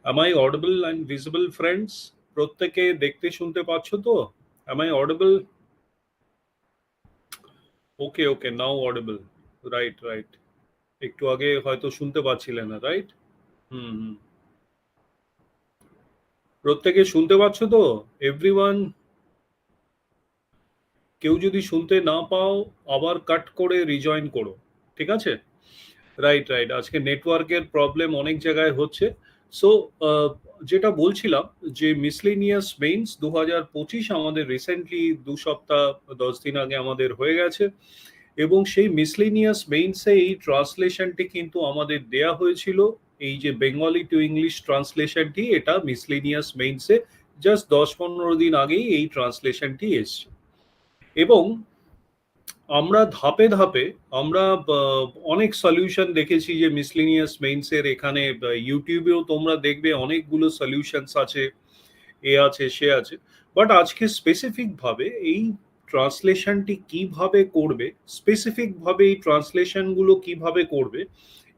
Am I audible and visible, friends? প্রত্যেকে দেখতে শুনতে পাচ্ছ তো? Am I audible? Okay, okay, now audible. Right, right. একটু আগে হয়তো শুনতে পাচ্ছিলেন না, রাইট? হুম হুম। প্রত্যেকে শুনতে পাচ্ছ তো? এভরিওয়ান, কেউ যদি শুনতে না পাও আবার কাট করে রিজয়েন করো, ঠিক আছে? রাইট রাইট, আজকে নেটওয়ার্কের প্রবলেম অনেক জায়গায় হচ্ছে। সো যেটা বলছিলাম, যে মিসলেনিয়াস মেইনস 2025 আমাদের রিসেন্টলি 2 সপ্তাহ 10 দিন আগে আমাদের হয়ে গেছে, এবং সেই মিসলেনিয়াস মেইনসে এই ট্রান্সলেশনটি কিন্তু আমাদের দেয়া হয়েছিল। এই যে বেঙ্গলি টু ইংলিশ ট্রান্সলেশনটি, এটা মিসলেনিয়াস মেইনসে জাস্ট 10-15 দিন আগেই এই ট্রান্সলেশনটি এসছে। এবং আমরা ধাপে ধাপে আমরা অনেক সলিউশন দেখেছি যে মিসলিনিয়াস মেইনসের, এখানে ইউটিউবেও তোমরা দেখবে অনেকগুলো সলিউশনস আছে, এ আছে সে আছে। বাট আজকে স্পেসিফিক ভাবে এই ট্রান্সলেশনটি কিভাবে করবে, স্পেসিফিক ভাবে এই ট্রান্সলেশনগুলো কিভাবে করবে,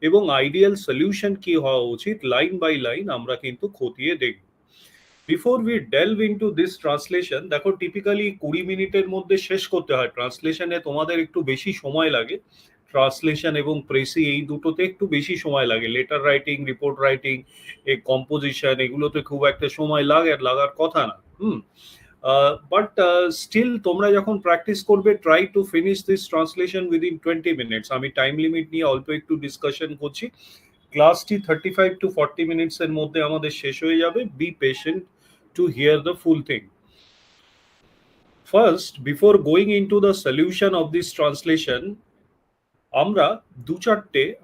এবং আইডিয়াল সলিউশন কি হওয়া উচিত, লাইন বাই লাইন আমরা কিন্তু খতিয়ে দেখব। Before we delve into this translation, দেখো টিপিক্যালি 20 মিনিটের মধ্যে শেষ করতে হয় ট্রান্সলেশনে, তোমাদের একটু বেশি সময় লাগে। ট্রান্সলেশন এবং প্রেসি এই দুটোতে একটু বেশি সময় লাগে। লেটার রাইটিং, রিপোর্ট রাইটিং, এই কম্পোজিশন, এগুলোতে খুব একটা সময় লাগার কথা না। বাট স্টিল তোমরা যখন প্র্যাকটিস করবে, try to finish this translation within 20 minutes. আমি টাইম লিমিট নিয়ে অল্প একটু ডিসকাশন করছি। ক্লাসটি 35 to 40 মিনিটস এর মধ্যে আমাদের শেষ হয়ে যাবে। Be patient to hear the full thing. First, before going into the solution of this translation, আমরা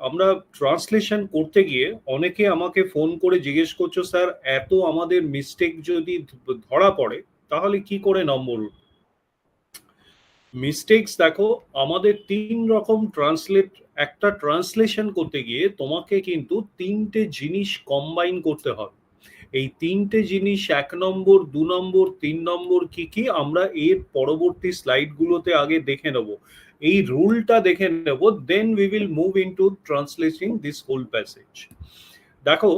আমরা ট্রান্সলেশন করতে গিয়ে অনেকে আমাকে ফোন করে জিজ্ঞেস করছো, স্যার এত আমাদের মিস্টেক যদি ধরা পড়ে তাহলে কি করে নম্বর? মিস্টেকস দেখো, আমাদের 3 রকম একটা ট্রান্সলেশন করতে গিয়ে তোমাকে কিন্তু 3টে জিনিস কম্বাইন করতে হবে। এই 3টে জিনিস, 1 নম্বর, 2 নম্বর, 3 নম্বর কি কি, আমরা এর পরবর্তী স্লাইডগুলোতে আগে দেখে নেব। এই রুলটা দেখে নেব, then we will move into translating this whole passage. দেখো,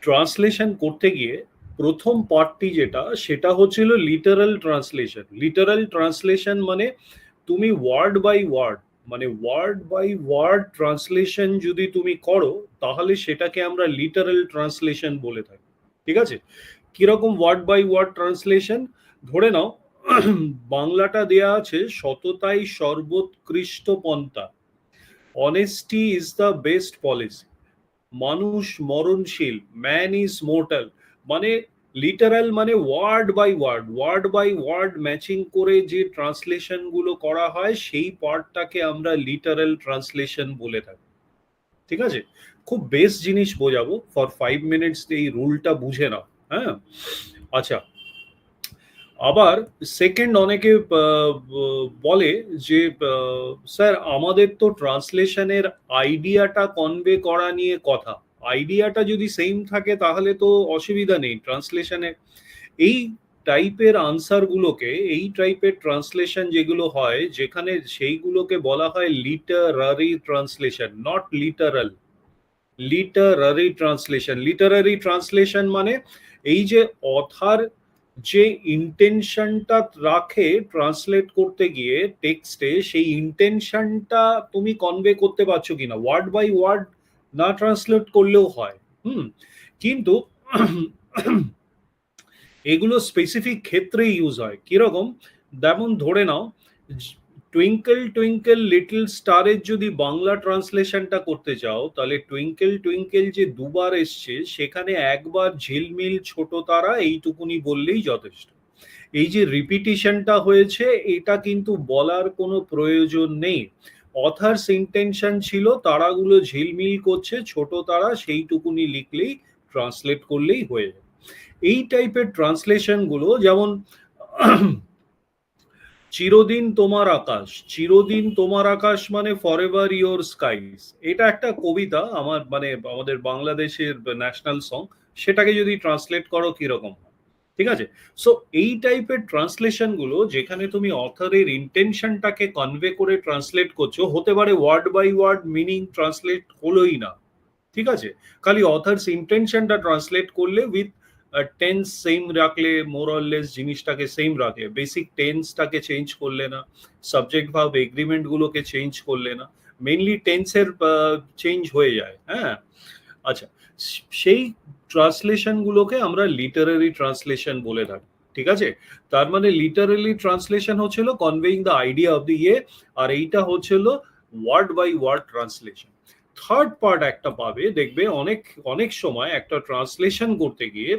ট্রান্সলেশন করতে গিয়ে প্রথম পার্টটি যেটা, সেটা হচ্ছিল লিটারাল ট্রান্সলেশন। লিটারাল ট্রান্সলেশন মানে তুমি ওয়ার্ড বাই ওয়ার্ড, মানে ওয়ার্ড বাই ওয়ার্ড ট্রান্সলেশন যদি তুমি করো, তাহলে সেটাকে আমরা লিটারাল ট্রান্সলেশন বলে থাকি, ঠিক আছে? কিরকম ওয়ার্ড বাই ওয়ার্ড ট্রান্সলেশন? ধরে নাও বাংলাটা দেয়া আছে, সততাই সর্বোৎকৃষ্ট পন্থা, honesty is the best policy, মানুষ মরণশীল, ম্যান ইজ মোর্টাল। মানে লিটারাল মানে ওয়ার্ড বাই ওয়ার্ড ম্যাচিং করে যে ট্রান্সলেশন গুলো করা হয়, সেই পার্টটাকে আমরা লিটারাল ট্রান্সলেশন বলে থাকি, ঠিক আছে? খুব বেস জিনিস বোঝাবো, ফর 5 মিনিটস এই রুলটা বুঝে নাও। হ্যাঁ, আচ্ছা। আবার সেকেন্ড, অনেকে বলে যে স্যার আমাদের তো ট্রান্সলেশনের আইডিয়াটা কনভে করা নিয়ে কথা, আইডিয়াটা যদি সেম থাকে তাহলে তো অসুবিধা নেই ট্রান্সলেশনে। এই টাইপের আনসারগুলোকে, এই টাইপের ট্রান্সলেশন যেগুলো হয়, যেখানে সেইগুলোকে বলা হয় Literary translation, not literal. Literary translation, Literary translation মানে এই যে অথার যে ইন্টেনশনটা রাখে ট্রান্সলেট করতে গিয়ে টেক্সটে, সেই ইন্টেনশনটা তুমি কনভে করতে পারছো কিনা, ওয়ার্ড বাই ওয়ার্ড না ট্রান্সলেট করলেও হয়। কিন্তু এগুলো স্পেসিফিক ক্ষেত্রে ইউজ হয়। কিরকম? যেমন ধরে নাও, টুইঙ্কেল টুইঙ্কেল লিটল স্টারের যদি বাংলা ট্রান্সলেশনটা করতে চাও, তাহলে টুইঙ্কেল টুইঙ্কেল যে দুবার এসছে, সেখানে একবার ঝিলমিল ছোট তারা এইটুকুনি বললেই যথেষ্ট। এই যে রিপিটিশনটা হয়েছে, এটা কিন্তু বলার কোনো প্রয়োজন নেই। অথার্স ইন্টেনশন ছিল তারাগুলো ঝিলমিল করছে, ছোট তারা সেইটুকুনি লিখলেই, ট্রান্সলেট করলেই হয়ে যায়। এই টাইপের ট্রান্সলেশন গুলো, যেমন চিরদিন তোমার আকাশ, চিরদিন তোমার আকাশ মানে ফর এভার ইয়োর স্কাইস, এটা একটা কবিতা, আমার মানে আমাদের বাংলাদেশের ন্যাশনাল সং। সেটাকে যদি ট্রান্সলেট করো কিরকম, ঠিক আছে? সো এই টাইপের ট্রান্সলেশন গুলো, যেখানে তুমি অথরের ইন্টেনশনটাকে কনভে করে ট্রান্সলেট করছো, হতে পারে word by word meaning translate হলোই না, ঠিক আছে, খালি অথার্স ইন্টেনশনটা ট্রান্সলেট করলে উইথ টেন্স সেম রাখলে, মোর অর লেস জিনিসটাকে সেম রাখলে, বেসিক টেন্সটাকে চেঞ্জ করলে না, সাবজেক্ট ভার্ব এগ্রিমেন্ট গুলোকে চেঞ্জ করলে না, মেইনলি টেন্সের চেঞ্জ হয়ে যায়। হ্যাঁ, আচ্ছা, সেই ট্রান্সলেশন গুলোকে আমরা লিটারারি ট্রান্সলেশন বলে থাকি। ঠিক আছে, তার মানে লিটারালি ট্রান্সলেশন হচ্ছিল conveying the idea of the আর এইটা হচ্ছিল word by word translation. Third part একটা পাবে, দেখবে অনেক অনেক সময় একটা ট্রান্সলেশন করতে গিয়ে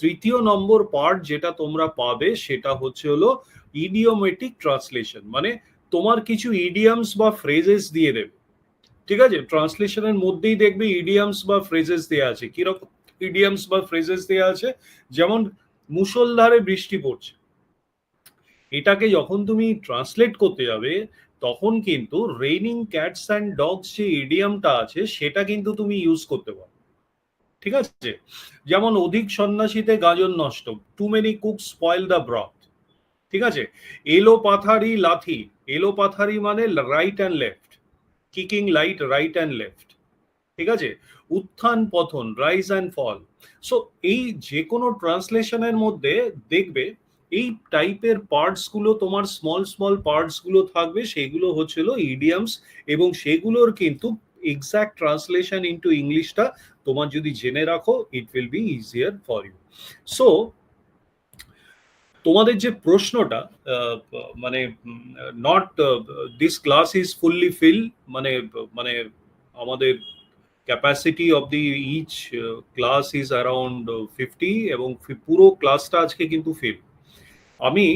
তৃতীয় নম্বর পার্ট যেটা তোমরা পাবে সেটা হচ্ছে হলো ইডিওমেটিক ট্রান্সলেশন, মানে তোমার কিছু ইডিয়ামস বা ফ্রেজেস দিয়ে দেবে। ঠিক আছে, ট্রান্সলেশনের মধ্যেই দেখবে ইডিয়ামস বা ফ্রেজেস দেওয়া আছে। কিরকম ইডিয়ামস বা ফ্রেজেস দেওয়া আছে? যেমন মুষলধারে বৃষ্টি পড়ছে, এটাকে যখন তুমি ট্রান্সলেট করতে যাবে তখন কিন্তু রেইনিং ক্যাটস অ্যান্ড ডগস যে ইডিয়ামটা আছে সেটা কিন্তু তুমি ইউজ করতে পারো। ঠিক আছে, যেমন অধিক সন্ন্যাসীতে গাজন নষ্ট, too many cook spoil the broth. ঠিক আছে, এলো পাথারি লাথি, এলো পাথারি মানে right and left, kicking light right and left. ঠিক আছে, উত্থান পতন, রাইজ অ্যান্ড ফল। সো এই যে কোনো ট্রান্সলেশনের মধ্যে দেখবে এই টাইপের পার্টস গুলো, তোমার স্মল স্মল পার্টস গুলো থাকবে, সেগুলো হচ্ছিল ইডিয়ামস, এবং সেগুলোর কিন্তু এক্সাক্ট ট্রান্সলেশন ইনটু ইংলিশটা তোমার যদি জেনে রাখো, it will be easier for you. So তোমাদের যে প্রশ্নটা, মানে not this class is fully fill, মানে মানে আমাদের capacity of the each class is around 50, এবং পুরো ক্লাসটা আজকে কিন্তু ফিল। আমি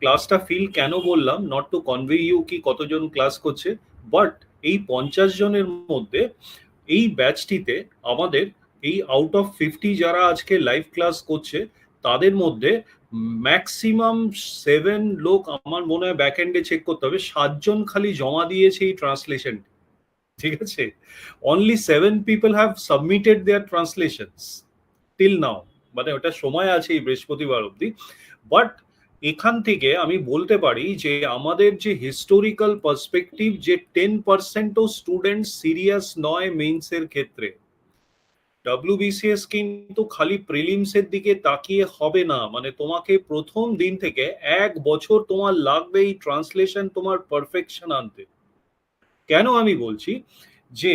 ক্লাসটা ফিল কেন বললাম, নট টু কনভে ইউ কি কতজন ক্লাস করছে, বাট এই 50 জনের মধ্যে এই ব্যাচটিতে আমাদের এই আউট অফ 50 যারা আজকে লাইভ ক্লাস করছে তাদের মধ্যে ম্যাক্সিমাম 7 লোক, আমার মনে হয় ব্যাক এন্ডে চেক করতে হবে, 7 জন খালি জমা দিয়েছে এই ট্রান্সলেশন। ঠিক আছে, only 7 people have submitted their translations till now, মানে ওটা সময় আছে এই বৃহস্পতিবার অবধি। বাট এখান থেকে আমি বলতে পারি যে আমাদের যে হিস্টোরিক্যাল পার্সপেক্টিভ, যে 10%ও স্টুডেন্ট সিরিয়াস নয় মেইনসের ক্ষেত্রে, ডব্লিউবিসিএস কিন্তু খালি প্রিলিমসের দিকে তাকিয়ে হবে না, মানে তোমাকে প্রথম দিন থেকে 1 বছর তোমার লাগবে এই ট্রান্সলেশন তোমার পারফেকশন আনতে। কেন আমি বলছি যে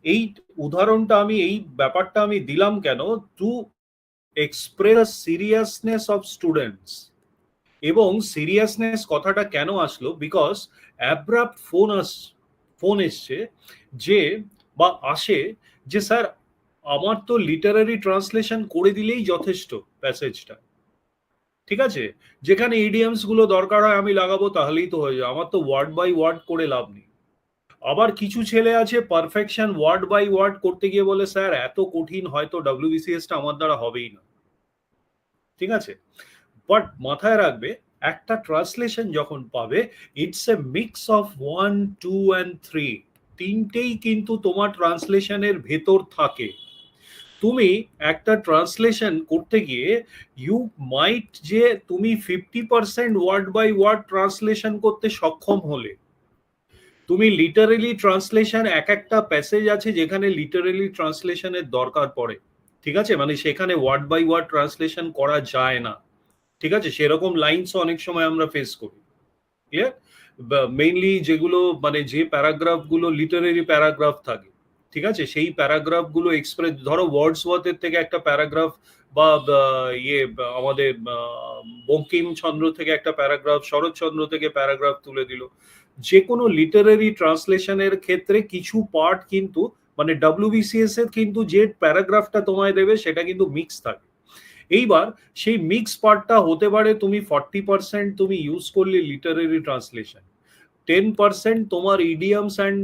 এই উদাহরণটা, আমি এই ব্যাপারটা আমি দিলাম কেন, to express seriousness of students. এবং সিরিয়াসনেস কথাটা কেন আসলো, বিকজ অ্যাব্রাপ্ট ফোন এসছে যে, বা আসে যে স্যার আমার তো লিটারারি ট্রান্সলেশন করে দিলেই যথেষ্ট প্যাসেজটা। ঠিক আছে, যেখানে ইডিয়ামস গুলো দরকার হয় আমি লাগাবো তাহলেই তো হয়ে যায়, আমার তো ওয়ার্ড বাই ওয়ার্ড করে লাভ নেই। আবার কিছু ছেলে আছে পারফেকশন ওয়ার্ড বাই ওয়ার্ড করতে গিয়ে বলে স্যার এত কঠিন, হয়তো ডব্লিউবিসিএসটা আমার দ্বারা হবেই না। ঠিক আছে, বাট মাথায় রাখবে একটা ট্রান্সলেশন যখন পাবে, it's a mix of 1, 2 and 3, তিনটেই কিন্তু তোমার ট্রান্সলেশনের ভেতর থাকে। তুমি একটা ট্রান্সলেশন করতে গিয়ে ইউ মাইট, যে তুমি 50% ওয়ার্ড বাই ওয়ার্ড ট্রান্সলেশন করতে সক্ষম হলে, তুমি লিটারেলি ট্রান্সলেশন, এক একটা প্যাসেজ আছে যেখানে লিটারেলি ট্রান্সলেশনের দরকার পড়ে। ঠিক আছে, মানে সেখানে ওয়ার্ড বাই ওয়ার্ড ট্রান্সলেশন করা যায় না। ঠিক আছে, সেরকম লাইনস অনেক সময় আমরা ফেস করি। ক্লিয়ার? মেইনলি যেগুলো, মানে যে প্যারাগ্রাফ গুলো লিটারেরি প্যারাগ্রাফ থাকে, ঠিক আছে, সেই প্যারাগ্রাফ গুলো এক্সপ্রেস, ধরো ওয়ার্ডসওয়ার্থের থেকে একটা প্যারাগ্রাফ, বা আমাদের বঙ্কিমচন্দ্র থেকে একটা প্যারাগ্রাফ, শরৎচন্দ্র থেকে প্যারাগ্রাফ তুলে দিল। যে কোনো লিটারেরি ট্রান্সলেশনের ক্ষেত্রে কিছু পার্ট কিন্তু, মানে ডব্লিউবিসিএস এর কিন্তু যে প্যারাগ্রাফটা তোমায় দেবে সেটা কিন্তু মিক্স থাকে। এইবার সেই মিক্স পার্টটা হতে পারে তুমি 40% তুমি ইউজ করলে লিটারেরি ট্রান্সলেশন, 10% তোমার ইডিয়ামস অ্যান্ড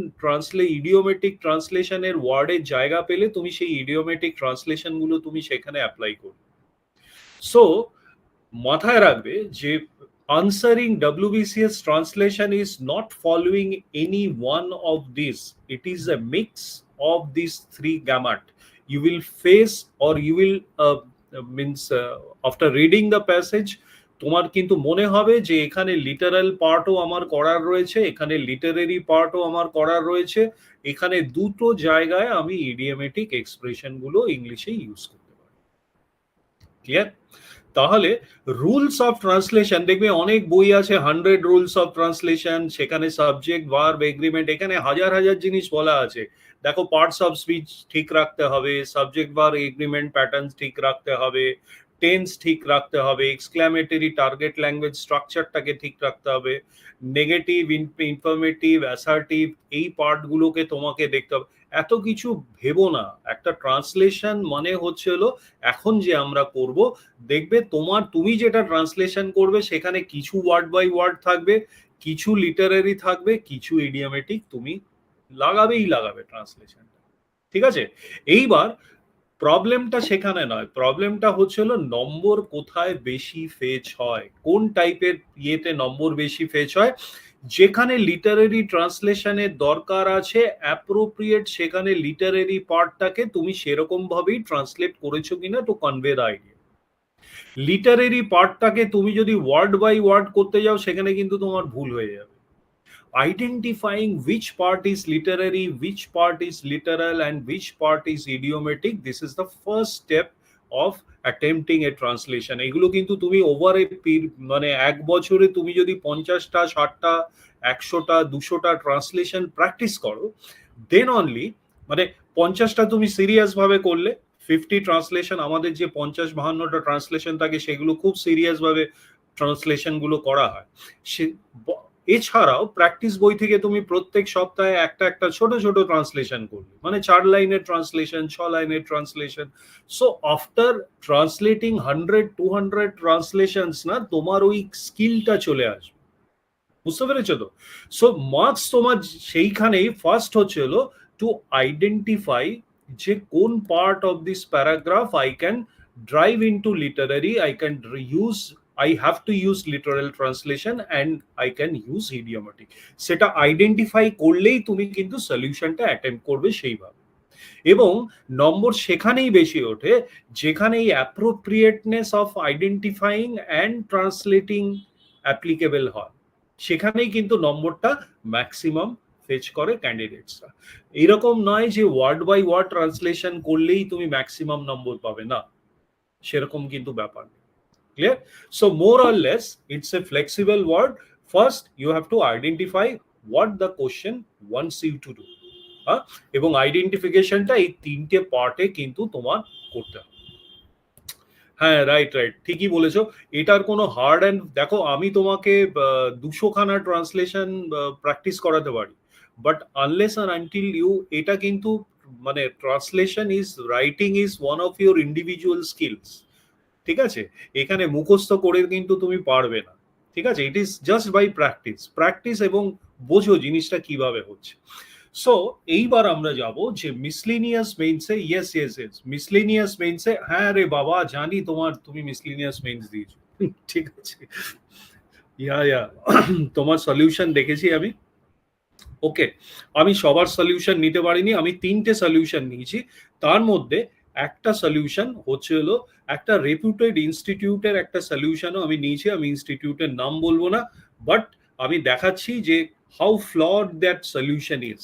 ইডিওমেটিক ট্রান্সলেশনের ওয়ার্ডের জায়গা পেলে তুমি সেই ইডিওমেটিক ট্রান্সলেশন গুলো তুমি সেখানে অ্যাপ্লাই করবে। সো মাথায় রাখবে যে answering WBCS translation is not following any one of these. It is a mix of these three gamut. You will face, or you will means after reading the passage, তোমার কিন্তু মনে হবে যে এখানে লিটারাল পার্টও আমার করার রয়েছে, এখানে লিটারেরি পার্টও আমার করার রয়েছে, এখানে দুটো জায়গায় আমি ইডিওমেটিক এক্সপ্রেশন গুলো ইংলিশে ইউজ করতে পারি। ক্লিয়ার? তাহলে রুলস অফ ট্রান্সলেশন দেখবে অনেক বই আছে, 100 রুলস অফ ট্রান্সলেশন, সেখানে সাবজেক্ট ভার্ব এগ্রিমেন্ট, এখানে হাজার হাজার জিনিস বলা আছে। দেখো পার্টস অফ স্পিচ ঠিক রাখতে হবে, সাবজেক্ট ভার্ব এগ্রিমেন্ট প্যাটার্ন ঠিক রাখতে হবে, টেন্স ঠিক রাখতে হবে, এক্সক্লামেটরি টার্গেট ল্যাঙ্গুয়েজ স্ট্রাকচারটাকে ঠিক রাখতে হবে, নেগেটিভ ইনফরমেটিভ অ্যাসার্টিভ এই পার্টগুলোকে তোমাকে দেখতে হবে। এত কিছু ভেবো না, একটা ট্রান্সলেশন মানে হচ্ছে হলো এখন যে আমরা করব, দেখবে তুমি যেটা ট্রান্সলেশন করবে সেখানে কিছু ওয়ার্ড বাই ওয়ার্ড থাকবে, কিছু লিটারারি থাকবে, কিছু ইডিওমেটিক তুমি লাগাবে ট্রান্সলেশন। ঠিক আছে? এইবার প্রবলেমটা সেখানে নয়, প্রবলেমটা হচ্ছে হলো নম্বর কোথায় বেশি ফেচ হয়, কোন টাইপের ইয়েতে নম্বর বেশি ফেচ হয়। যেখানে লিটারারি ট্রান্সলেশনের দরকার আছে অ্যাপ্রোপ্রিয়েট, সেখানে লিটারারি পার্টটাকে তুমি সেরকম ভাবেই ট্রান্সলেট করেছো কিনা to convey the idea. Literary পার্টটাকে তুমি যদি ওয়ার্ড বাই ওয়ার্ড করতে যাও সেখানে কিন্তু তোমার ভুল হয়ে যাবে। Identifying which part is literary, which part is literal, and which part is idiomatic, this is the first step of attempting a translation. এগুলো কিন্তু তুমি ওভার এ মানে এক বছরে তুমি যদি 50টা 60টা 100টা 200টা ট্রান্সলেশন প্র্যাকটিস করো, দেন অনলি মানে 50টা তুমি সিরিয়াস ভাবে করলে, 50 ট্রান্সলেশন, আমাদের যে 50-52টা ট্রান্সলেশন থাকে সেগুলো খুব সিরিয়াস ভাবে ট্রান্সলেশন গুলো করা হয়। এছাড়াও প্র্যাকটিস বই থেকে তুমি প্রত্যেক সপ্তাহে একটা একটা ছোট ছোট ট্রান্সলেশন করবে, মানে 4 লাইনের ট্রান্সলেশন, 6 লাইনের translation. So after translating 100-200 translations না, তোমার ওই স্কিলটা চলে আসবে। বুঝতে পেরেছো তো? সো মার্কস তোমার সেইখানেই ফার্স্ট হচ্ছে হলো টু আইডেন্টিফাই যে কোন part of this paragraph I can drive into Literary, I have to use literal translation and I can use idiomatic। সেটা আইডেন্টিফাই করলেই তুমি কিন্তু সলিউশনটা অ্যাটেম্প করবে সেইভাবে। এবং নম্বর সেখানেই বেশি ওঠে যেখানে এই appropriateness of identifying and translating applicable হয়, সেখানেই কিন্তু নম্বরটা ম্যাক্সিমাম ফেচ করে ক্যান্ডিডেটসরা। এরকম নয় যে ওয়ার্ড বাই ওয়ার্ড ট্রান্সলেশন করলেই তুমি ম্যাক্সিমাম নম্বর পাবে, না, সেরকম কিন্তু ব্যাপার। Clear? So more or less, it's a flexible word. First, you have to identify what the question wants you to do. এবং আইডেন্টিফিকেশনটা এই তিনটে পার্টে কিন্তু তোমার করতে হবে। হ্যাঁ, রাইট, ঠিকই বলেছো। এটার কোনো হার্ড অ্যান্ড, দেখো আমি তোমাকে 200 খানা ট্রান্সলেশন প্র্যাকটিস করাতে পারি, but unless or until you, এটা কিন্তু মানে translation writing is one of your individual skills. ঠিক আছে? এখানে মুখস্থ করে কিন্তু তুমি পারবে না। ঠিক আছে? It is just by practice এবং বোঝো জিনিসটা কিভাবে হচ্ছে। সো এইবার আমরা যাব যে মিসলিনিয়াস মেইনসে। ইয়েস, মিসলিনিয়াস মেইনসে, হ্যাঁ রে বাবা জানি তুমি মিসলিনিয়াস মেইনস দিয়েছো। ঠিক আছে, ইয়া তোমার সলিউশন দেখেছি আমি। ওকে, আমি সবার সলিউশন নিতে পারিনি, আমি 3টে সলিউশন নিয়েছি। তার মধ্যে একটা সলিউশন হচ্ছে হলো একটা রেপুটেড ইনস্টিটিউটের একটা সলিউশনও আমি নিয়েছি। আমি ইনস্টিটিউটের নাম বলবো না, বাট আমি দেখাচ্ছি যে how flood that solution is.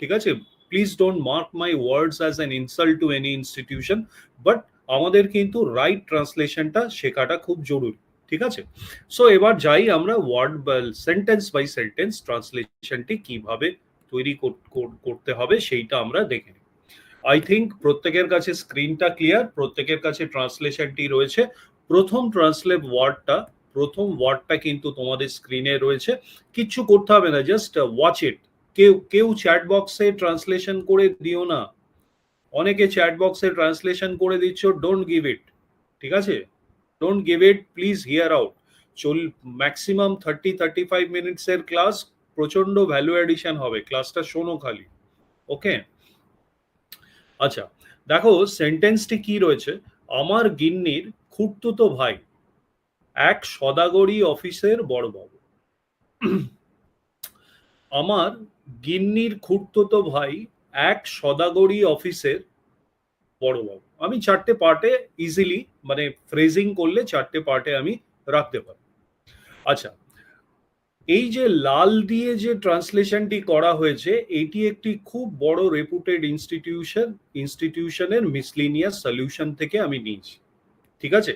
ঠিক আছে? Please don't mark my words as an insult to any institution, but আমাদের কিন্তু রাইট ট্রান্সলেশনটা শেখাটা খুব জরুরি। ঠিক আছে? সো এবার যাই আমরা ওয়ার্ড বা সেন্টেন্স বাই সেন্টেন্স ট্রান্সলেশনটি কিভাবে তৈরি করতে হবে সেইটা আমরা দেখে নিই। আই থিঙ্ক প্রত্যেকের কাছে স্ক্রিনটা ক্লিয়ার, প্রত্যেকের কাছে ট্রান্সলেশনটি রয়েছে। প্রথম ওয়ার্ডটা কিন্তু তোমাদের স্ক্রিনে রয়েছে, কিচ্ছু করতে হবে না, জাস্ট ওয়াচ ইট। কেউ চ্যাট বক্সে ট্রান্সলেশন করে দিও না, অনেকে চ্যাট বক্সে ট্রান্সলেশন করে দিচ্ছ, ডোন্ট গিভ ইট। ঠিক আছে? Don't give it, please hear out. Maximum 30-35 মিনিটসের ক্লাস, প্রচন্ড ভ্যালু এডিশন হবে, ক্লাসটা শোনো খালি। ওকে, আচ্ছা দেখো সেন্টেন্সটি কি রয়েছে। আমার গিন্নির খুড়তুতো ভাই এক সদাগরি অফিসের বড়বাবু। আমার গিন্নির খুড়তুতো ভাই এক সদাগরি অফিসের বড়বাবু। আমি 4টে পার্টে ইজিলি মানে ফ্রেজিং করলে 4টে পার্টে আমি রাখতে পারি। আচ্ছা, এই যে লাল দিয়ে যে ট্রান্সলেশনটি করা হয়েছে, এটি একটি খুব বড় রেপুটেড ইনস্টিটিউশনের মিসলিনিয়াস সলিউশন থেকে আমি নিয়েছি, ঠিক আছে?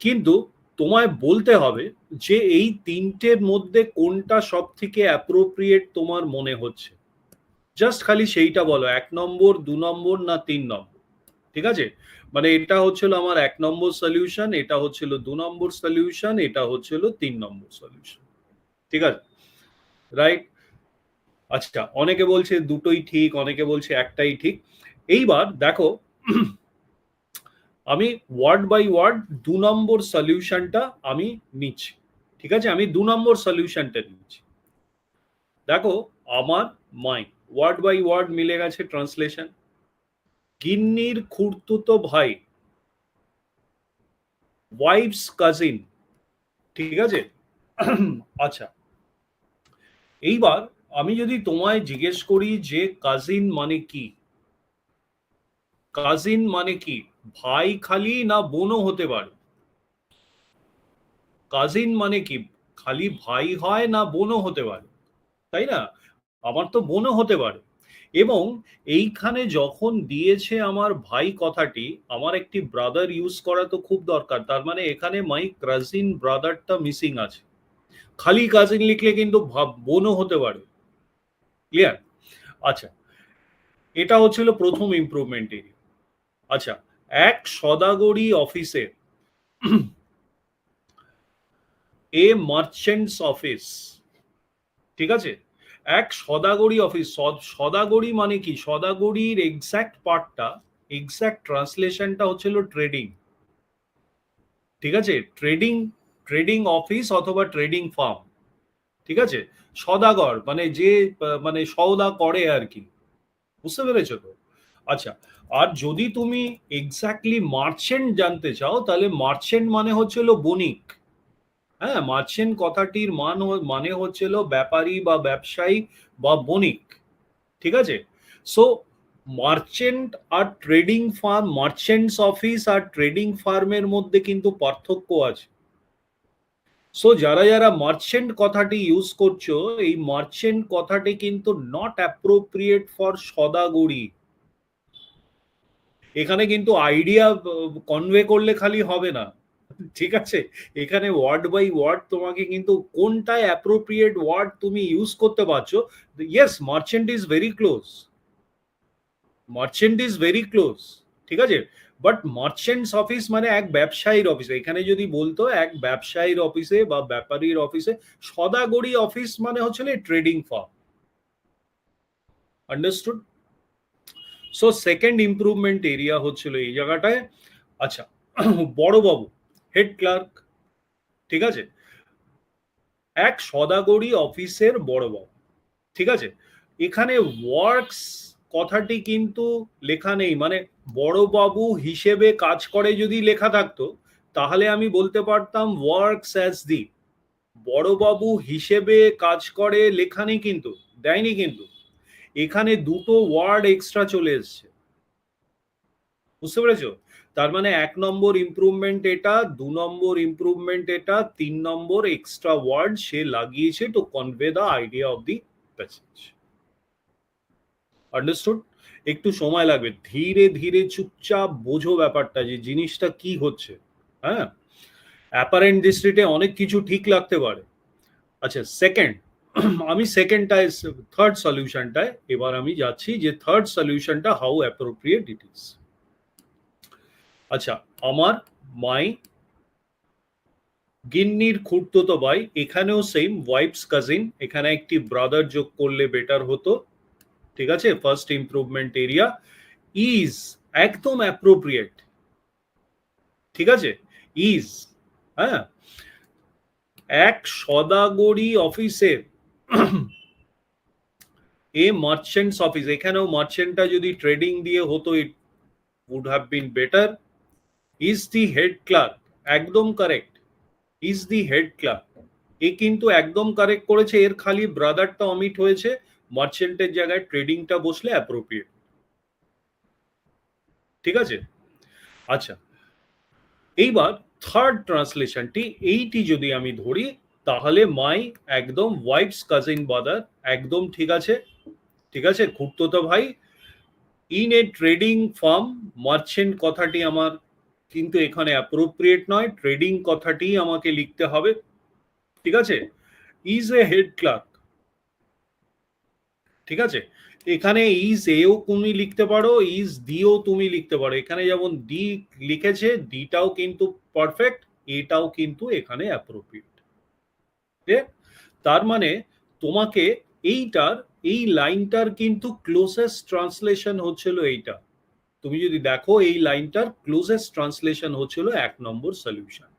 কিন্তু তোমায় বলতে হবে যে এই তিনটের মধ্যে কোনটা সব থেকে অ্যাপ্রোপ্রিয়েট তোমার মনে হচ্ছে। জাস্ট খালি সেইটা বলো, 1 নম্বর, 2 নম্বর না 3 নম্বর, ঠিক আছে? মানে এটা হচ্ছিল আমার 1 নম্বর সলিউশন, এটা হচ্ছিল 2 নম্বর সলিউশন, এটা হচ্ছিল 3 নম্বর সলিউশন, ঠিক আছে? রাইট? আচ্ছা, অনেকে বলছে দুটোই ঠিক, অনেকে বলছে একটাই ঠিক। এইবার দেখো, আমি ওয়ার্ড বাই ওয়ার্ড 2 নম্বর সলিউশনটা আমি নিচ্ছি, ঠিক আছে? আমি 2 নম্বর সলিউশনটা নিচ্ছি। দেখো, আমার মাই ওয়ার্ড বাই ওয়ার্ড মিলে গেছে ট্রান্সলেশন। গিন্নির খুড়তুতো ভাই, ওয়াইফস কাজিন, ঠিক আছে? আচ্ছা, এইবার আমি যদি তোমায় জিজ্ঞেস করি যে কাজিন মানে কি, কাজিন মানে কি? ভাই খালি না বোনও হতে পারে? কাজিন মানে কি? খালি ভাই হয় না বোনও হতে পারে, তাই না? আমার তো বোনও হতে পারে। এবং এইখানে যখন দিয়েছে আমার ভাই কথাটি, আমার একটি ব্রাদার ইউজ করা তো খুব দরকার। তার মানে এখানে মাই কাজিন ব্রাদারটা মিসিং আছে। খালি কাজিন লিখলে কিন্তু বোনও হতে পারে। ক্লিয়ার? আচ্ছা, এটা হচ্ছিল প্রথম ইমপ্রুভমেন্ট এরিয়া। আচ্ছা, এক সদাগরি অফিসে, এ মার্চেন্টস অফিস, ঠিক আছে? এক সদাগরি অফিস, সদাগরি মানে কি? সদাগরির এক্সাক্ট পার্টটা, এক্সাক্ট ট্রান্সলেশনটা হচ্ছিল ট্রেডিং, ঠিক আছে? ট্রেডিং, ট্রেডিং অফিস অথবা ট্রেডিং ফার্ম, ঠিক আছে? সদাগর মানে যে মানে সওদা করে আর কি, বুঝতে পেরেছো তো? আচ্ছা, আর যদি তুমি এক্স্যাক্টলি মার্চেন্ট জানতে চাও, তাহলে মার্চেন্ট মানে হচ্ছিল বণিক। হ্যাঁ, মার্চেন্ট কথাটির মানে হচ্ছিল ব্যাপারী বা ব্যবসায়ী বা বণিক, ঠিক আছে? সো মার্চেন্ট আর ট্রেডিং ফার্ম, মার্চেন্টস অফিস আর ট্রেডিং ফার্মের মধ্যে কিন্তু পার্থক্য আছে। সো যারা যারা মার্চেন্ট কথাটি ইউজ করছো, এই মার্চেন্ট কথাটি কিন্তু নট অ্যাপ্রোপ্রিয়েট ফর সদাগরি। এখানে কিন্তু আইডিয়া কনভে করলে খালি হবে না, ঠিক আছে? এখানে ওয়ার্ড বাই ওয়ার্ড তোমাকে কিন্তু কোনটায় অ্যাপ্রোপ্রিয়েট ওয়ার্ড তুমি ইউজ করতে পারছো। Yes, merchant is very close, merchant is very close, ঠিক আছে? বাট মার্চেন্টস অফিস মানে এক ব্যবসায়ীর অফিসে, এখানে যদি বলতো এক ব্যবসায়ীর অফিসে বা ব্যাপারীর অফিসে। সদাগরি অফিস মানে হচ্ছে trading farm. Understood? So second improvement area হচ্ছিল এই জায়গাটায়। আচ্ছা, বড়বাবু, হেড ক্লার্ক, ঠিক আছে? এক সদাগরি অফিসের বড়বাবু, ঠিক আছে? এখানে ওয়ার্কস কথাটি কিন্তু লেখা নেই। মানে বড়বাবু হিসেবে কাজ করে যদি লেখা থাকতো, তাহলে আমি বলতে পারতাম ওয়ার্কস অ্যাজ দি। বড়বাবু হিসেবে কাজ করে লেখা নেই, কিন্তু দেয়নি কিন্তু। এখানে দুটো ওয়ার্ড এক্সট্রা চলে এসছে, বুঝতে পেরেছো? তার মানে 1 নম্বর ইমপ্রুভমেন্ট এটা, 2 নম্বর ইমপ্রুভমেন্ট এটা, 3 নম্বর এক্সট্রা ওয়ার্ড সে লাগিয়েছে two convey the idea of the passage. Understood? একটু সময় লাগবে, ধীরে ধীরে চুপচাপ বোঝো ব্যাপারটা যে জিনিসটা কি হচ্ছে। হ্যাঁ, অ্যাপারেন্ট দৃষ্টিতে অনেক কিছু ঠিক লাগতে পারে। আচ্ছা, সেকেন্ড, আমি সেকেন্ডটায়, থার্ড সলিউশনটায় এবার আমি যাচ্ছি, যে থার্ড সলিউশনটা হাউ অ্যাপ্রোপ্রিয়েট ইট ইজ। আচ্ছা, আমার মাই গিন্নির খুড়তুতো ভাই, এখানেও সেম ওয়াইফস কাজিন, এখানে একটি ব্রাদার যোগ করলে বেটার হতো, ঠিক আছে? ফার্স্ট ইমপ্রুভমেন্ট এরিয়া ইজ একদম অ্যাপ্রোপ্রিয়েট, ঠিক আছে? ইজ, হ্যাঁ, এক সদাগরি অফিসের, এ মার্চেন্টস অফিস, এখানেও মার্চেন্টটা যদি ট্রেডিং দিয়ে হতো, it would have been better. Is the head clerk, একদম correct, is the head clerk. এ কিন্তু একদম কারেক্ট করেছে, এর খালি ব্রাদারটা অমিট হয়েছে, মার্চেন্টের জায়গায় ট্রেডিংটা বসলে অ্যাপ্রোপ্রিয়েট, ঠিক আছে? আচ্ছা, এইবার থার্ড ট্রান্সলেশনটি, এইটি যদি আমি ধরি, তাহলে মাই একদম ওয়াইফস কাজিন ব্রাদার, একদম ঠিক আছে, ঠিক আছে, খুড়তুতো ভাই in a trading farm. Merchant কথাটি আমার কিন্তু এখানে অ্যাপ্রোপ্রিয়েট নয়, ট্রেডিং কথাটি আমাকে লিখতে হবে, ঠিক আছে। ইজ এ হেড ক্লার্ক, ঠিক আছে। এখানে ইজ এও তুমি লিখতে পারো, ইজ দিও তুমি লিখতে পারো। এখানে যেমন দি লিখেছে, দিটাও কিন্তু পারফেক্ট, এটাও কিন্তু এখানে অ্যাপ্রোপ্রিয়েট। তার মানে তোমাকে এইটার, এই লাইনটার কিন্তু ক্লোজেস্ট ট্রান্সলেশন হচ্ছিল এইটা। তুমি যদি দেখো এই লাইনটার ক্লোজেস্ট ট্রান্সলেশন হচ্ছিল 1 নম্বর সলিউশন।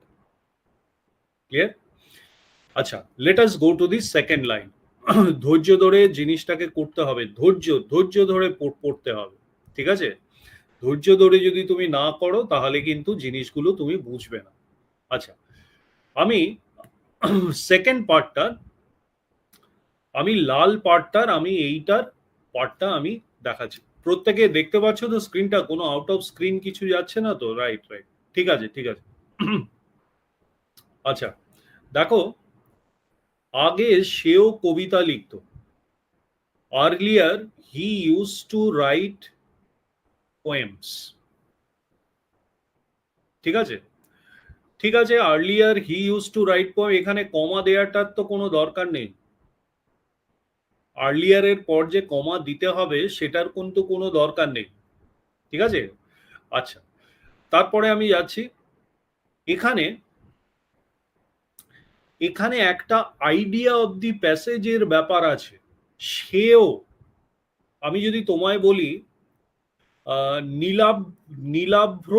ক্লিয়ার? আচ্ছা, let us go to the second line. ধৈর্য ধরে জিনিসটাকে করতে হবে, ধৈর্য ধরে পড়তে হবে, ঠিক আছে। ধৈর্য ধরে যদি তুমি না করো তাহলে কিন্তু জিনিসগুলো তুমি বুঝবে না। আচ্ছা, আমি সেকেন্ড পার্টটা, আমি লাল পার্টটার, আমি এইটার পার্টটা আমি দেখাচ্ছি। প্রত্যেকে দেখতে পাচ্ছ তো স্ক্রিনটা? কোনো আউট অফ স্ক্রিন কিছু যাচ্ছে না তো? রাইট রাইট, ঠিক আছে ঠিক আছে। আচ্ছা দেখো, আগে সেও কবিতা লিখতো। Earlier he use to write poems, ঠিক আছে, ঠিক আছে। Earlier he use to right poem, এখানে কমা দেওয়াটার তো কোনো দরকার নেই। আর্লিয়ারের পর যে কমা দিতে হবে সেটার কিন্তু কোনো দরকার নেই, ঠিক আছে। আচ্ছা, তারপরে আমি যাচ্ছি, এখানে এখানে একটা আইডিয়া অফ দি প্যাসেজের ব্যাপার আছে। সেও, আমি যদি তোমায় বলি নীলাভ নীলাভ্র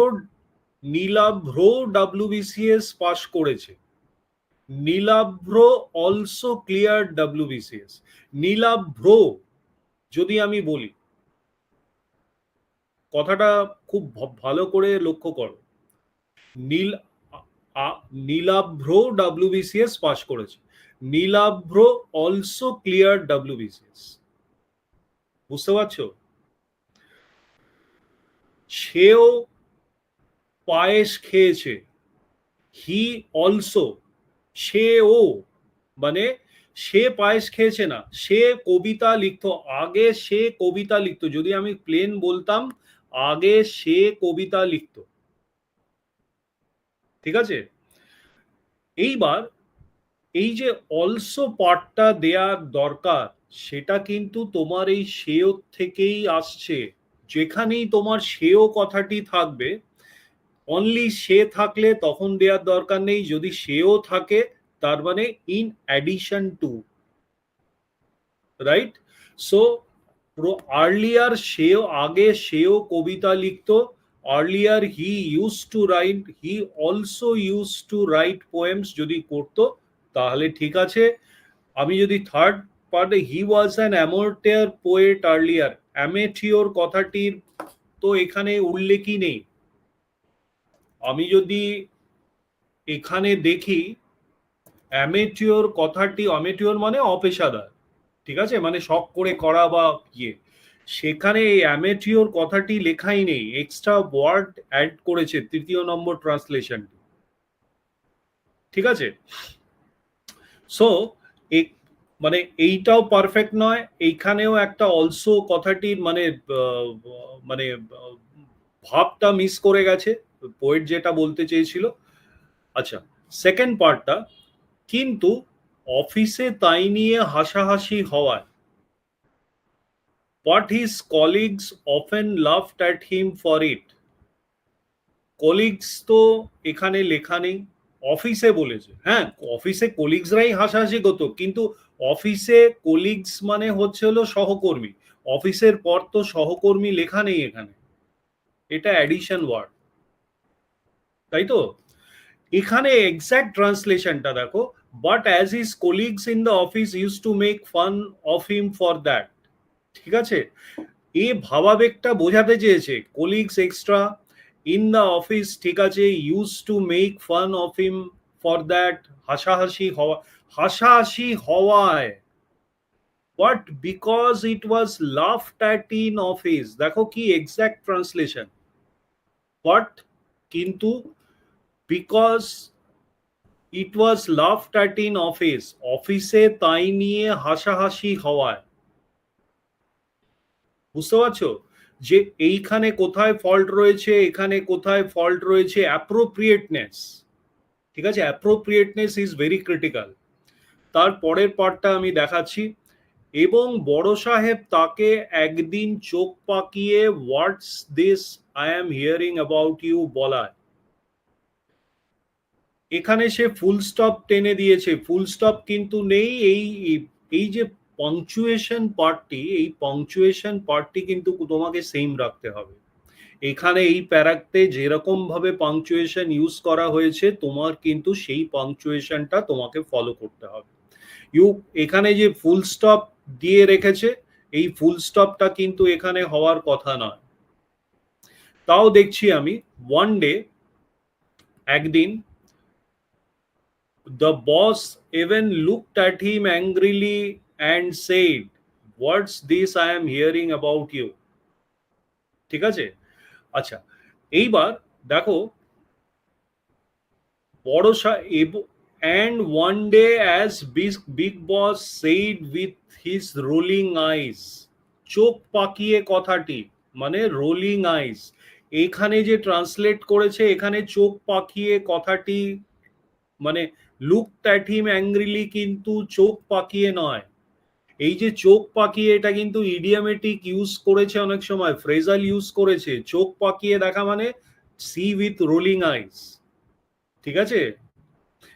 নীলাভ্র ডাব্লিউবিসিএস পাস করেছে, নীলাভ্র অলসো ক্লিয়ার ডাব্লিউবিসিএস, নীলাভ্র যদি আমি বলি, কথাটা খুব ভালো করে লক্ষ্য করো। নীল নীলাভ্র ডাব্লিউবিসিএস পাস করেছে, নীলাভ্র অলসো ক্লিয়ার ডাব্লিউবিসিএস, বুঝতে পারছো? সেও পায়েস খেয়েছে, হি অলসো, সেও মানে সে পায়েস খেয়েছে না, সে কবিতা লিখতো, আগে সে কবিতা লিখতো। যদি আমি প্লেন বলতাম আগে সে কবিতা লিখতো, ঠিক আছে। এইবার এই যে অলসো পার্টটা দেয়ার দরকার, সেটা কিন্তু তোমার এই সেও থেকেই আসছে। যেখানেই তোমার সেও কথাটি থাকবে, অনলি সে থাকলে তখন দেওয়ার দরকার নেই, যদি সেও থাকে তার মানে in addition to, right. So earlier সেও, আগে সেও কবিতা লিখতো, earlier he use to right, he also use to write poems যদি করতো তাহলে ঠিক আছে। আমি যদি থার্ড পার্টে, হি ওয়াজ অ্যান অ্যামোরটেয়ার পোয়েট আর্লিয়ার, অ্যামেটিওর কথাটির তো এখানে উল্লেখই নেই। আমি যদি এখানে দেখি অ্যামেটিওর কথাটি, অ্যামেটিওর মানে অপেশাদার, ঠিক আছে, মানে শখ করে করা বা ইয়ে, সেখানে এই অ্যামেটিওর কথাটি লেখাই নেই, এক্সট্রা ওয়ার্ড অ্যাড করেছে তৃতীয় নম্বর ট্রান্সলেশন, ঠিক আছে। সো মানে এইটাও পারফেক্ট নয়, এইখানেও একটা অলসো কথাটির মানে মানে ভাবটা মিস করে গেছে পোয়েট যেটা বলতে চেয়েছিল। আচ্ছা, সেকেন্ড পার্টটা, কিন্তু অফিসে তাই নিয়ে হাসাহাসি হওয়ায়, but his colleagues often laughed at him for it. Colleagues তো এখানে লেখা নেই, অফিসে বলেছে, হ্যাঁ অফিসে কলিগসরাই হাসাহাসি করতো, কিন্তু অফিসে কলিগস মানে হচ্ছে হলো সহকর্মী, অফিসের পর তো সহকর্মী লেখা নেই এখানে, এটা অ্যাডিশন ওয়ার্ড, তাই তো। এখানে এক্সাক্ট ট্রান্সলেশনটা দেখো, but as his colleagues in the office use to make fun of him for that, ঠিক আছে। এ ভাবাবেগটা বোঝাতে চেয়েছে, colleagues extra, in the office, ঠিক আছে, use to make fun of him for that, হাসাহাসি হওয়া, হাসাহাসি হওয়ায়, but because it was laughed at in office, দেখো কি এক্সাক্ট ট্রান্সলেশন, বাট কিন্তু, because it was loved at in office, অফিসে তাই নিয়ে হাসাহাসি হওয়ায়। বুঝতে পারছো যে এইখানে কোথায় ফল্ট রয়েছে, এখানে কোথায় ফল্ট রয়েছে? অ্যাপ্রোপ্রিয়েটনেস, ঠিক আছে, অ্যাপ্রোপ্রিয়েটনেস ইজ ভেরি ক্রিটিক্যাল। তার পরের পার্টটা আমি দেখাচ্ছি। এবং বড় সাহেব তাকে একদিন চোখ পাকিয়ে what's this I am hearing about you বলায়, এখানে সে ফুল স্টপ টেনে দিয়েছে, ফুল স্টপ কিন্তু নেই। এই যে পাংচুয়েশন পার্টটি, এই পাংচুয়েশন পার্টটি কিন্তু তোমাকে সেম রাখতে হবে। এখানে এই প্যারাতে যেরকম ভাবে পাংচুয়েশন ইউজ করা হয়েছে, তোমার কিন্তু সেই পাংচুয়েশনটা তোমাকে ফলো করতে হবে। এখানে যে ফুল স্টপ দিয়ে রেখেছে, এই ফুল স্টপটা কিন্তু এখানে হওয়ার কথা নয়। তাও দেখছি আমি, ওয়ান ডে, একদিন, the boss even looked at him angrily and said, what's this I am hearing about you? ঠিক আছে, আচ্ছা, এইবার দেখো, বড় and one day as big boss said with his rolling eyes, চোখ পাকিয়ে কথাটি মানে রোলিং আইস, এখানে যে ট্রান্সলেট করেছে, এখানে চোখ পাকিয়ে কথাটি মানে লুকড অ্যাট হিম অ্যাংরিলি, কিন্তু চোখ পাকিয়ে নয়। এই যে চোখ পাকিয়ে, এটা কিন্তু ইডিয়ামেটিক ইউজ করেছে, অনেক সময় ফ্রেজাল ইউজ করেছে। চোখ পাকিয়ে দেখা মানে সি উইথ রোলিং আইস, ঠিক আছে,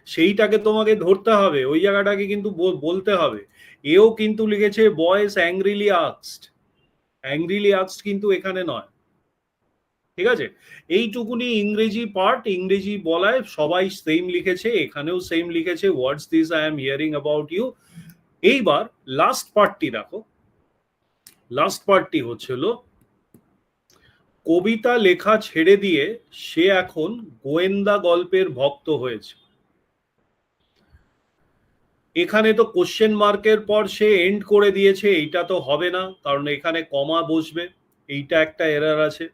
সেইটাকে তোমাকে ধরতে হবে, ওই জায়গাটাকে কিন্তু বলতে হবে। এও কিন্তু লিখেছে বয়েস অ্যাংরিলি আস্কড, অ্যাংরিলি আস্কড কিন্তু এখানে নয়, ঠিক আছে। এইটুকুনি ইংরেজি পার্ট, ইংরেজি বলায় সবাই সেম লিখেছে, এখানেও সেম লিখেছে, what's this I am hearing about you. এইবার লাস্ট পার্টটি দেখো, লাস্ট পার্টটি হচ্ছিল কবিতা লেখা ছেড়ে দিয়ে সে এখন গোয়েন্দা গল্পের ভক্ত হয়েছে। এখানে তো কোশ্চেন মার্কের পর সে এন্ড করে দিয়েছে, এইটা তো হবে না, কারণ এখানে কমা বসবে, এইটা একটা এরার আছে।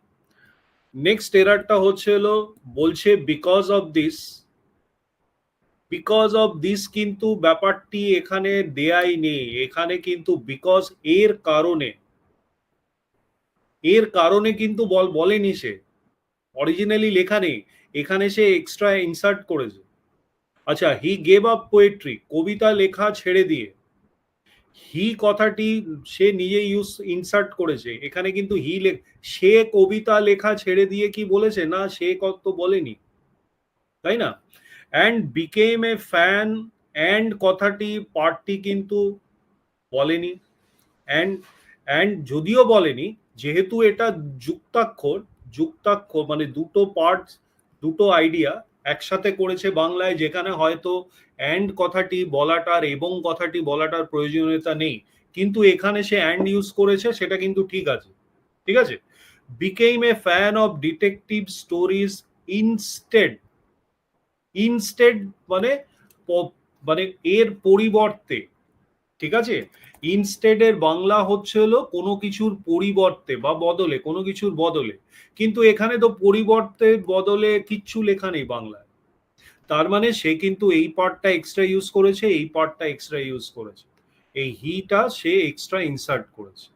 নেক্সট এরারটা হচ্ছিল, বলছে because of this, because of this কিন্তু ব্যাপারটি এখানে দেয়াই নেই, এখানে কিন্তু বিকজ এর কারণে, এর কারণে কিন্তু বলেনি সে, অরিজিনালি লেখা নেই, এখানে সে এক্সট্রা ইনসার্ট করেছে। আচ্ছা, হি গেভ আপ পোয়েট্রি, কবিতা লেখা ছেড়ে দিয়ে, হি কথাটি সে নিজে ইনসার্ট করেছে, এখানে কিন্তু সে কবিতা লেখা ছেড়ে দিয়ে কি বলেছে? না, সে কত বলেনি, তাই না? And became a fan, and কথাটি পার্টটি কিন্তু বলেনি। অ্যান্ড যদিও বলেনি, যেহেতু এটা যুক্তাক্ষর, যুক্তাক্ষর মানে দুটো পার্ট, দুটো আইডিয়া একসাথে করেছে বাংলায়, যেখানে হয়তো অ্যান্ড কথাটি বলাটার এবং কথাটি বলাটার প্রয়োজনীয়তা নেই, কিন্তু এখানে সে অ্যান্ড ইউজ করেছে, সেটা কিন্তু ঠিক আছে, ঠিক আছে। Became a fan of detective stories instead, instead মানে মানে এর পরিবর্তে, ঠিক আছে। ইনস্টেডের বাংলা হচ্ছে হলো কোনো কিছুর পরিবর্তে বা বদলে, কোনো কিছুর বদলে, কিন্তু এখানে তো পরিবর্তে বদলে কিচ্ছু লেখা নেই বাংলায়, তার মানে সে কিন্তু এই পার্টটা এক্সট্রা ইউজ করেছে, এই পার্টটা এক্সট্রা ইউজ করেছে, এই হিটা সে এক্সট্রা ইনসার্ট করেছে।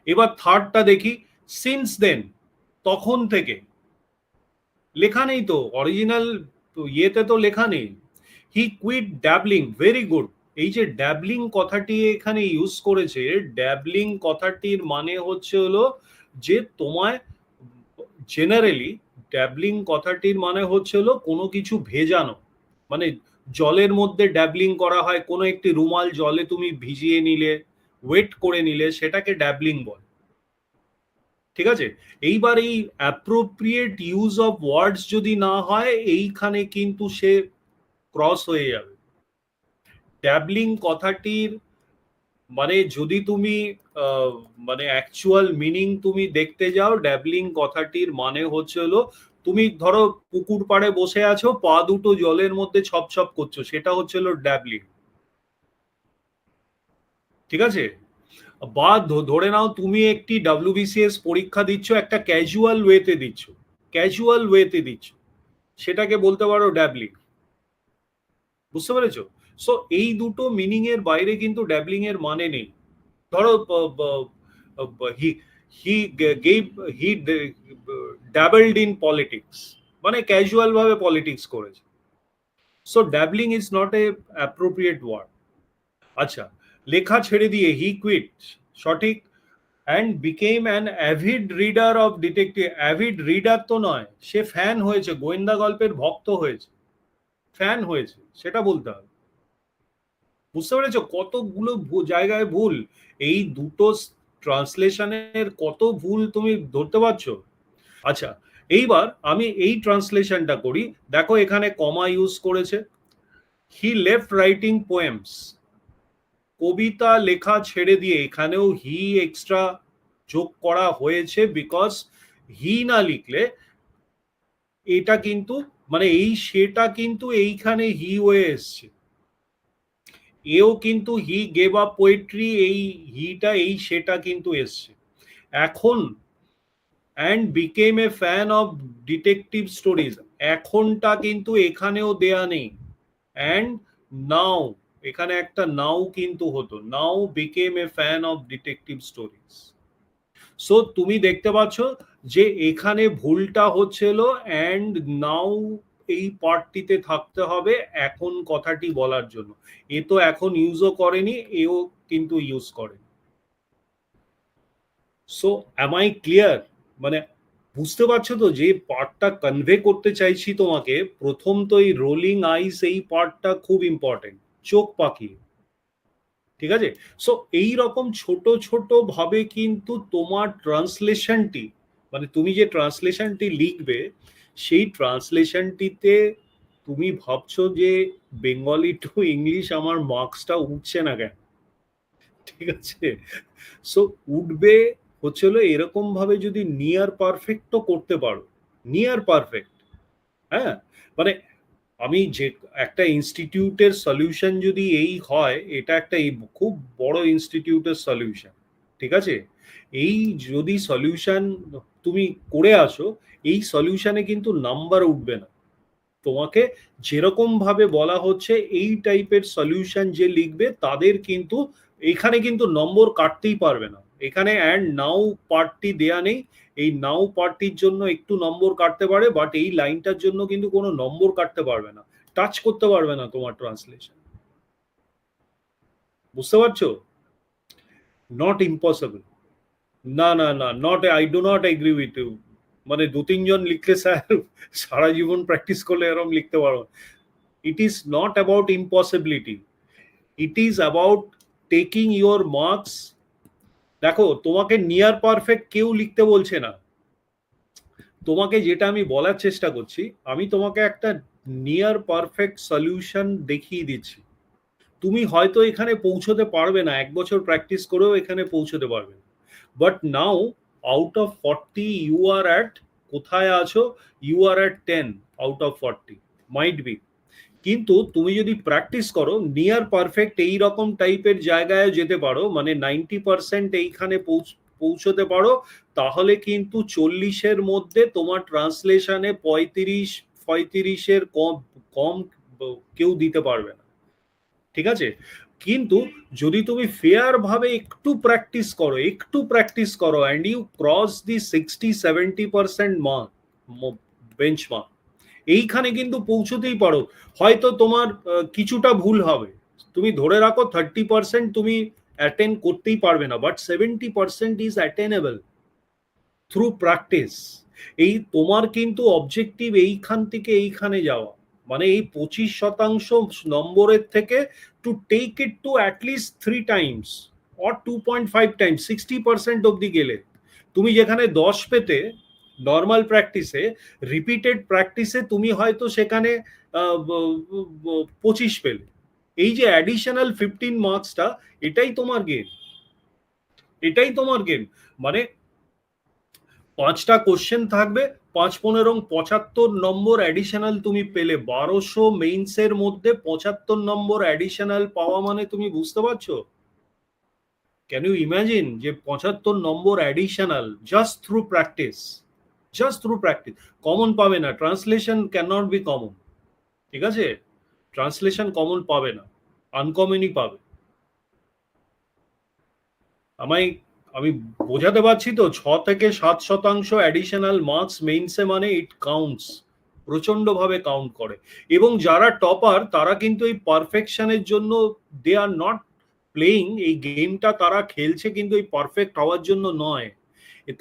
এবার থার্ডটা দেখি, সিন্স দেন, তখন থেকে, লেখা নেই তো অরিজিনাল, তো ইয়েতে তো লেখা নেই। He quit dabbling, very good. এই যে ড্যাবলিং কথাটি এখানে ইউজ করেছে, ড্যাবলিং কথাটির মানে হচ্ছে হলো যে তোমায়, জেনারেলি ড্যাবলিং কথাটির মানে হচ্ছে হলো কোনো কিছু ভেজানো, মানে জলের মধ্যে ড্যাবলিং করা হয়, কোনো একটি রুমাল জলে তুমি ভিজিয়ে নিলে, ওয়েট করে নিলে, সেটাকে ড্যাবলিং বলে, ঠিক আছে। এইবার এই অ্যাপ্রোপ্রিয়েট ইউজ অফ ওয়ার্ডস যদি না হয়, এইখানে কিন্তু সে ক্রস হয়ে যাবে। ড্যাবলিং কথাটির মানে যদি তুমি মানে অ্যাকচুয়াল মিনিং তুমি দেখতে যাও, ড্যাবলিং কথাটির মানে হচ্ছে হলো, তুমি ধরো পুকুর পাড়ে বসে আছো, পা দুটো জলের মধ্যে ছপ ছপ করছো, সেটা হচ্ছে হলো ড্যাবলিং, ঠিক আছে। বা ধরে নাও তুমি একটি WBCS পরীক্ষা দিচ্ছ, একটা ক্যাজুয়াল ওয়েতে দিচ্ছ, ক্যাজুয়াল ওয়েতে দিচ্ছ, সেটাকে বলতে পারো ড্যাবলিং। বুঝতে পেরেছো? সো এই দুটো মিনিং এর বাইরে কিন্তু ড্যাবলিং এর মানে নেই। ধরো he he gave he dabbled in politics, মানে ক্যাজুয়াল ভাবে পলিটিক্স করেছে। So dabbling is not a appropriate word. আচ্ছা, লেখা ছেড়ে দিয়ে হি কুইট, সঠিক। And became an avid reader of detective, avid reader তো নয়, সে ফ্যান হয়েছে, গোয়েন্দা গল্পের ভক্ত হয়েছে, ফ্যান হয়েছে, সেটা বলতে হবে। বুঝতে পেরেছো কতগুলো জায়গায় ভুল? এই দুটো ট্রান্সলেশনের কত ভুল তুমি ধরতে পারছো? আচ্ছা, এইবার আমি এই ট্রান্সলেশনটা করি। দেখো এখানে কমা ইউজ করেছে, হি লেফট রাইটিং পোয়েমস, কবিতা লেখা ছেড়ে দিয়ে, এখানেও হি এক্সট্রা যোগ করা হয়েছে, বিকজ হি না লিখলে এটা কিন্তু মানে এই সেটা কিন্তু এইখানে হি হয়ে এসছে। এও কিন্তু হি গেভ আপ পোয়েট্রি, এই হিটা এই সেটা কিন্তু এসছে। এখন and became a fan of detective stories, এখনটা কিন্তু এখানেও দেয়া নেই। অ্যান্ড নাও, এখানে একটা নাও কিন্তু হতো, now became a fan of detective stories. So তুমি দেখতে পাচ্ছ যে এখানে ভুলটা হচ্ছিল, অ্যান্ড নাও এই পার্টটিতে থাকতে হবে এখন কথাটি বলার জন্য। এ তো এখন ইউজও করেনি, এও কিন্তু ইউজ করে। So am I clear? মানে বুঝতে পারছো তো যে পার্টটা কনভে করতে চাইছি তোমাকে? প্রথম তো এই রোলিং আইস, এই পার্টটা খুব ইম্পর্টেন্ট, চোখ পাকিয়ে। ঠিক আছে? সো এই রকম ছোট ছোট ভাবে কিন্তু তোমার ট্রান্সলেশনটি, মানে তুমি যে ট্রান্সলেশনটি লিখবে, সেই ট্রান্সলেশনটিতে তুমি ভাবছো যে বেঙ্গলি টু ইংলিশ আমার মার্কসটা উঠছে না কেন? ঠিক আছে? সো উঠবে হচ্ছিল এরকম ভাবে যদি নিয়ার পারফেক্টও করতে পারো, নিয়ার পারফেক্ট। হ্যাঁ, মানে আমি যে একটা ইনস্টিটিউটের সলিউশন যদি এই হয়, এটা একটা এই খুব বড় ইনস্টিটিউটের সলিউশন। ঠিক আছে? এই যদি সলিউশন তুমি করে আসো, এই সলিউশনে কিন্তু নাম্বার উঠবে না। তোমাকে যেরকম ভাবে বলা হচ্ছে এই টাইপের সলিউশন যে লিখবে তাদের কিন্তু এখানে কিন্তু নম্বর কাটতেই পারবে না। এখানে অ্যান্ড নাও পার্টটি দেয়া নেই, এই নাও পার্টটির জন্য একটু নম্বর কাটতে পারে, বাট এই লাইনটার জন্য কিন্তু কোনো নম্বর কাটতে পারবে না, টাচ করতে পারবে না তোমার ট্রান্সলেশন। বুঝতে পারছো? Not impossible. না না না, not, I do not agree with you. মানে দু তিনজন লিখলে স্যার সারা জীবন প্র্যাকটিস করলে এরকম লিখতে পারো। It is not about impossibility, it is about taking your marks. দেখো তোমাকে নিয়ার পারফেক্ট কেউ লিখতে বলছে না, তোমাকে যেটা আমি বলার চেষ্টা করছি, আমি তোমাকে একটা নিয়ার পারফেক্ট সলিউশন দেখিয়ে দিচ্ছি। তুমি হয়তো এখানে পৌঁছতে পারবে না, এক বছর প্র্যাকটিস করেও এখানে পৌঁছতে পারবে না, but now out of 40 you are at, কোথায় আছো? You are at 10 out of 40, might be. কিন্তু তুমি যদি প্র্যাকটিস করো নিয়ার পারফেক্ট এই রকম টাইপের জায়গায় যেতে পারো, মানে 90% এইখানে পৌঁছতে পারো, তাহলে কিন্তু 40-এর মধ্যে তোমার ট্রান্সলেশনে 35-এর কম কম কেউ দিতে পারবে না। ঠিক আছে? কিন্তু যদি তুমি ফেয়ার ভাবে একটু প্র্যাকটিস করো and you cross the 60-70% mark, bench mark, এইখানে কিন্তু পৌঁছতেই পারো। হয়তো তোমার কিছুটা ভুল হবে, তুমি ধরে রাখো 30% তুমি অ্যাটেন্ড করতেই পারবে না, but 70% is attainable through practice. এই তোমার কিন্তু অবজেক্টিভ এইখান থেকে এইখানে যাওয়া, মানে এই 25% নম্বরের থেকে to take it to at least 3 times or 2.5 times, 60% অব্দি গেলে। তুমি যেখানে 10 পেতে নর্মাল প্র্যাকটিসে, রিপিটেড প্র্যাকটিসে তুমি হয়তো সেখানে 25 পেলে। এই যে অ্যাডিশনাল 15 মার্কসটা, এটাই তোমার গেম, এটাই তোমার গেম। মানে 5টা কোশ্চেন থাকবে, 5-15-75 নম্বর অ্যাডিশনাল তুমি পেলে। 1200 মেইনসের মধ্যে 75 নম্বর অ্যাডিশনাল পাওয়া মানে তুমি বুঝতে পারছো? ক্যান ইউ ইমাজিন যে 75 number additional just through practice? Just through practice. Common পাবে না, translation can not be common, ঠিক আছে? ট্রান্সলেশন কমন পাবে না, আনকমনই পাবে। আমায় আমি বোঝাতে পারছি তো? 6 থেকে 7% অ্যাডিশনাল মার্কস মেইনসে মানে ইট কাউন্টস, প্রচন্ড ভাবে কাউন্ট করে। এবং যারা টপার তারা কিন্তু এই পারফেকশনের জন্য, দে আর নট প্লেইং এই গেমটা, তারা খেলছে কিন্তু এই পারফেক্ট হওয়ার জন্য নয়,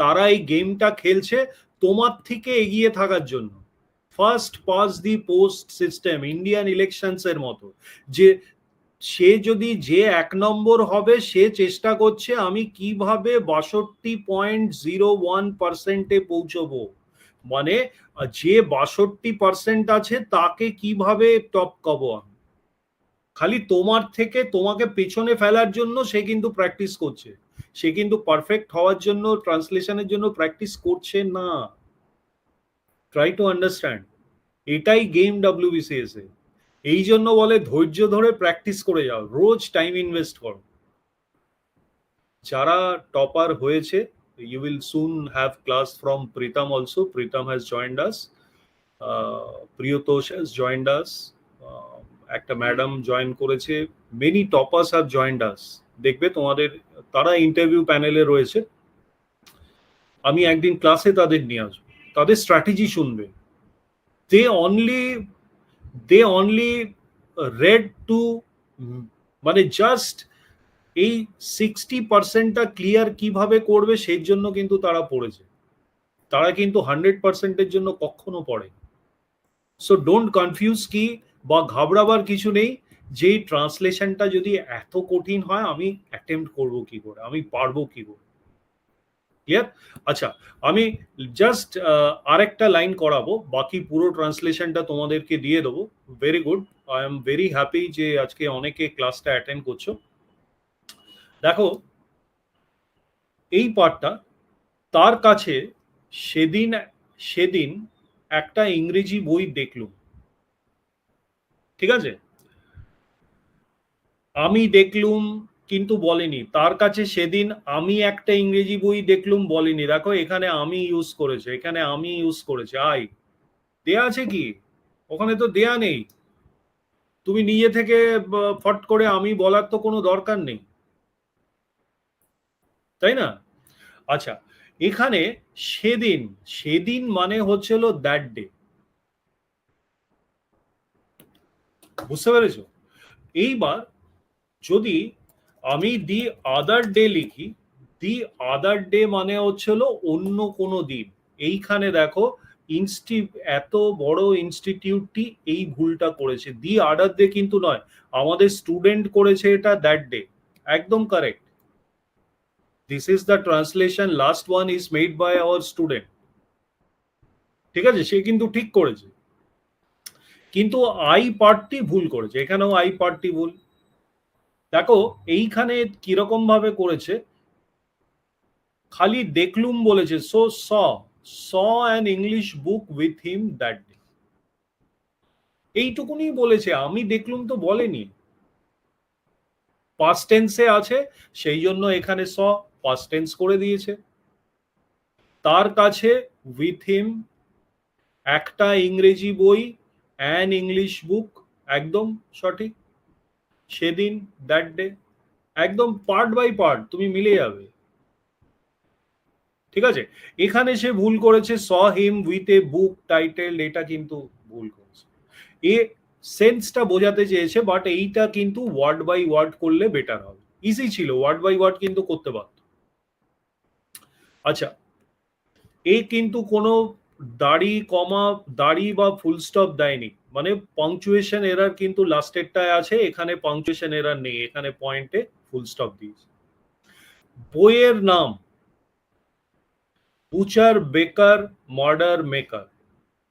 তারা এই গেমটা খেলছে তোমার থেকে এগিয়ে থাকার জন্য। First pass the post system, Indian elections এর মতো, যে সে যদি যে 1 নম্বর হবে সে চেষ্টা করছে আমি কিভাবে 62.01%-এ পৌঁছবো, মানে যে 62% আছে তাকে কিভাবে টপ করবো আমি। খালি তোমার থেকে তোমাকে পেছনে ফেলার জন্য সে কিন্তু প্র্যাকটিস করছে, সে কিন্তু পারফেক্ট হওয়ার জন্য ট্রান্সলেশনের জন্য প্র্যাকটিস করছে না। ট্রাই টু আন্ডারস্ট্যান্ড, এটাই গেম ডব্লিউবিসিএস এ। এই জন্য বলে ধৈর্য ধরে প্র্যাকটিস করে যাও, রোজ টাইম ইনভেস্ট করো। যারা টপার হয়েছে, you will soon have class from Pritam also. Pritam has joined us. Priyatosh has joined us. একটা ম্যাডাম জয়েন করেছে। মেনি টপার্স হ্যাভ জয়েন্ড আস। দেখবে তোমাদের, তারা ইন্টারভিউ প্যানেলে রয়েছে। আমি একদিন ক্লাসে তাদের নিয়ে আসবো, তাদের স্ট্র্যাটেজি শুনবে। দে অনলি রেড টু, মানে জাস্ট এই 60%টা ক্লিয়ার কিভাবে করবে সেই জন্য কিন্তু তারা পড়েছে, তারা কিন্তু 100%-এর জন্য কখনো পড়ে। সো ডোন্ট কনফিউজ কি বা ঘাবড়াবার কিছু নেই, যে ট্রান্সলেশনটা যদি এত কঠিন হয় আমি অ্যাটেম্প্ট করব কি করে, আমি পারবো কি করে। ক্লিয়ার? আচ্ছা, আমি জাস্ট আরেকটা লাইন করাবো, বাকি পুরো ট্রান্সলেশনটা তোমাদেরকে দিয়ে দেবো। Very good, I am very happy যে আজকে অনেকে ক্লাসটা অ্যাটেন্ড করছো। দেখো এই পার্টটা, তার কাছে সেদিন সেদিন একটা ইংরেজি বই দেখলুম, ঠিক আছে? আমি দেখলুম কিন্তু বলেনি, তার কাছে সেদিন আমি একটা ইংরেজি বই দেখলুম বলেনি। দেখো এখানে আমি ইউজ করেছে, এখানে আমি ইউজ করেছে, আই। দেয়া আছে কি? ওখানে তো দেয়া নেই। তুমি নিজে থেকে ফট করে আমি বলার তো কোনো দরকার নেই, তাই না? আচ্ছা, এখানে সেদিন, সেদিন মানে হচ্ছিল দ্যাট ডে, বুঝতে পেরেছো? এইবার যদি আমি দি আদার ডে লিখি, দি আদার ডে মানে হচ্ছিল অন্য কোনো দিন। এইখানে দেখো এত বড় ইনস্টিটিউটটি এই ভুলটা করেছে, দি আদার ডে কিন্তু নয়, আমাদের স্টুডেন্ট করেছে এটা দ্যাট ডে। একদম correct, this is the translation, last one is made by our student, ঠিক আছে? সে কিন্তু ঠিক করেছে, কিন্তু আই পার্টটি ভুল করেছে, এখানেও আই পার্টটি ভুল। দেখো এইখানে কিরকম ভাবে করেছে, খালি দেখলুম বলেছে, so saw an English book with him that day, এইটুকুনি বলেছে, আমি দেখলুম তো বলেনি। পাস্ট টেন্সে আছে সেই জন্য এখানে স পাস্ট টেন্স করে দিয়েছে। তার কাছে উইথ হিম একটা ইংরেজি বই, অ্যান ইংলিশ বুক, একদম সঠিক। সেদিন দ্যাট ডে, একদম পার্ট বাই পার্ট তুমি মিলে যাবে, ঠিক আছে? এখানে সে ভুল করেছে, স him with a book title, এটা কিন্তু ভুল করেছে। এ সেন্সটা বোঝাতে চেয়েছে, বাট এইটা কিন্তু ওয়ার্ড বাই ওয়ার্ড করলে বেটার হবে। ইজি ছিল, ওয়ার্ড বাই ওয়ার্ড কিন্তু করতে পারত। আচ্ছা, এ কিন্তু কোনো দাড়ি কমা, দাড়ি বা ফুল স্টপ দেয়নি, মানে পাংচুয়েশন এরার কিন্তু লাস্টেরটায় আছে, এখানে পাংচুয়েশন এরার নেই, এখানে পয়েন্টে ফুল স্টপ দিয়েছে। বইয়ের নাম বুচার বেকার মার্ডার মেকার,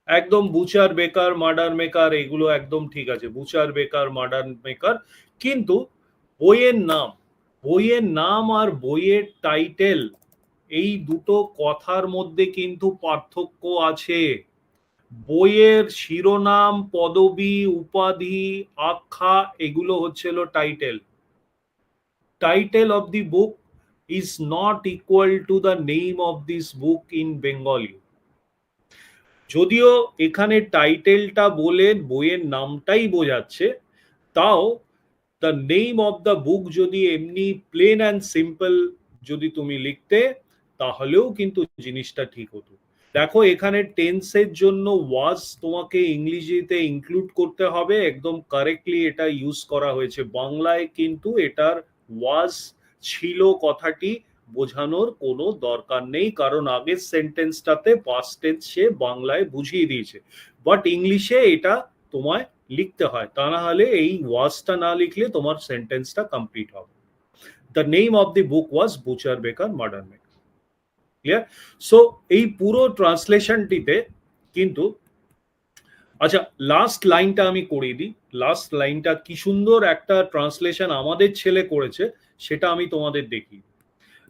একদম বুচার বেকার মার্ডার মেকার এগুলো একদম ঠিক আছে, বুচার বেকার মার্ডার মেকার। কিন্তু বইয়ের নাম, বইয়ের নাম আর বইয়ের টাইটেল, এই দুটো কথার মধ্যে কিন্তু পার্থক্য আছে। বইয়ের শিরোনাম, পদবি, উপাধি, আখ্যা, এগুলো হচ্ছিল title. Title of the book is not equal to the name of this book in Bengali. যদিও এখানে টাইটেলটা বলে বইয়ের নামটাই বোঝাচ্ছে, তাও the name of the book যদি এমনি প্লেন অ্যান্ড সিম্পল যদি তুমি লিখতে, তাহলেও কিন্তু জিনিসটা ঠিক হতো। দেখো এখানে টেন্সের জন্য ওয়াজ তোমাকে ইংরেজিতে ইনক্লুড করতে হবে, একদম কারেক্টলি এটা ইউজ করা হয়েছে। বাংলায় কিন্তু এটার ওয়াজ ছিল কথাটি বোঝানোর কোনো দরকার নেই, কারণ আগের সেন্টেন্সটাতে পাস্ট টেন্স সে বাংলায় বুঝিয়ে দিয়েছে। বাট ইংলিশে এটা তোমায় লিখতে হয়, তা না হলে এই ওয়াজটা না লিখলে তোমার সেন্টেন্সটা কমপ্লিট হবে। The name of the book was Butcher বেকার মার্ডার মেকার। ক্লিয়ার? সো এই পুরো ট্রান্সলেশনটিতে কিন্তু, আচ্ছা লাস্ট লাইনটা আমি করিয়ে দিই। লাস্ট লাইনটা কি সুন্দর একটা ট্রান্সলেশন আমাদের ছেলে করেছে, সেটা আমি তোমাদের দেখি।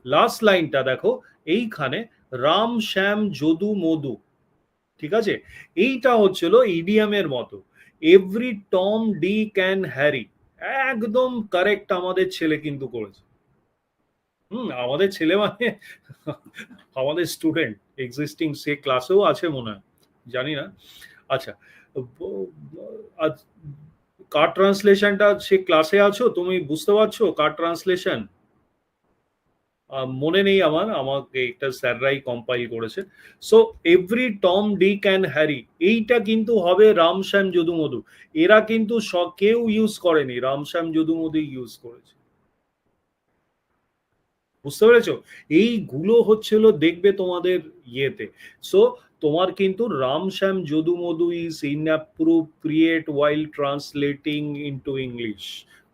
লাস্ট লাইনটা দেখো, এইখানে রাম শ্যাম যদু মধু, ঠিক আছে, এইটা হচ্ছিল ইডিয়ামের মতো। Every Tom Dick and Harry, একদম কারেক্ট আমাদের ছেলে কিন্তু করেছে। আমাদের ছেলে মানে আমাদের স্টুডেন্ট এক্সিস্টিং, সে ক্লাসেও আছে মনে হয়, জানি না। আচ্ছা, কার ট্রান্সলেশনটা, সে ক্লাসে আছো তুমি, বুঝতে পারছো কার ট্রান্সলেশন? মনে নেই আমার, আমাকে একটা স্যাররাই কম্পাইল করেছে। So every Tom Dick and Harry, এইটা কিন্তু হবে রাম শ্যাম যদু মধু। এরা কিন্তু কেউ ইউজ করেনি, রাম শ্যাম যদু মধু ইউজ করেছে। বুঝতে পেরেছো? এইগুলো হচ্ছিল দেখবে তোমাদের ইয়েতে। সো তোমার কিন্তু Ram Shyam Jadu Madhu is inappropriate while translating into English.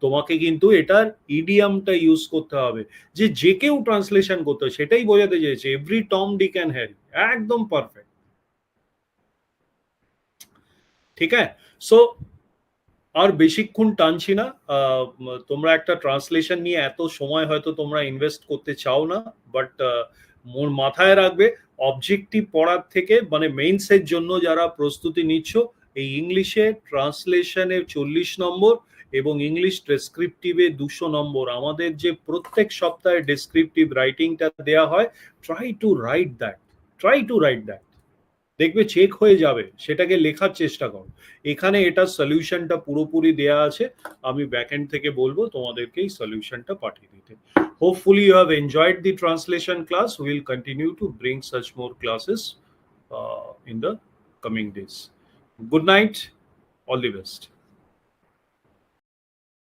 তোমাকে কিন্তু এটার ইডিয়ামটা ইউজ করতে হবে, যে যে কেউ ট্রান্সলেশন করতে হয়, সেটাই বোঝাতে চেয়েছে every Tom Dick and Harry, একদম পারফেক্ট। ঠিক আছে? সো আর বেশিক্ষণ টানছি না। তোমরা একটা ট্রান্সলেশন নিয়ে এত সময় হয়তো তোমরা ইনভেস্ট করতে চাও না, বাট মোর মাথায় রাখবে, অবজেক্টিভ পড়ার থেকে মানে মেইনসের জন্য যারা প্রস্তুতি নিচ্ছ, এই ইংলিশে ট্রান্সলেশনে 40 নম্বর এবং ইংলিশ ডেসক্রিপটিভে 200 নম্বর, আমাদের যে প্রত্যেক সপ্তাহে ডেসক্রিপটিভ রাইটিংটা দেওয়া হয়, try to right that, try to right that. দেখবে চেক হয়ে যাবে, সেটাকে লেখার চেষ্টা করো। এখানে এটা সলিউশনটা পুরোপুরি দেয়া আছে, আমি ব্যাকএন্ড থেকে বলবো তোমাদেরকে এই সলিউশনটা পাঠিয়ে দিতে। Hopefully you have enjoyed the translation class, will continue to bring such more classes in the coming days. Good night, all the best.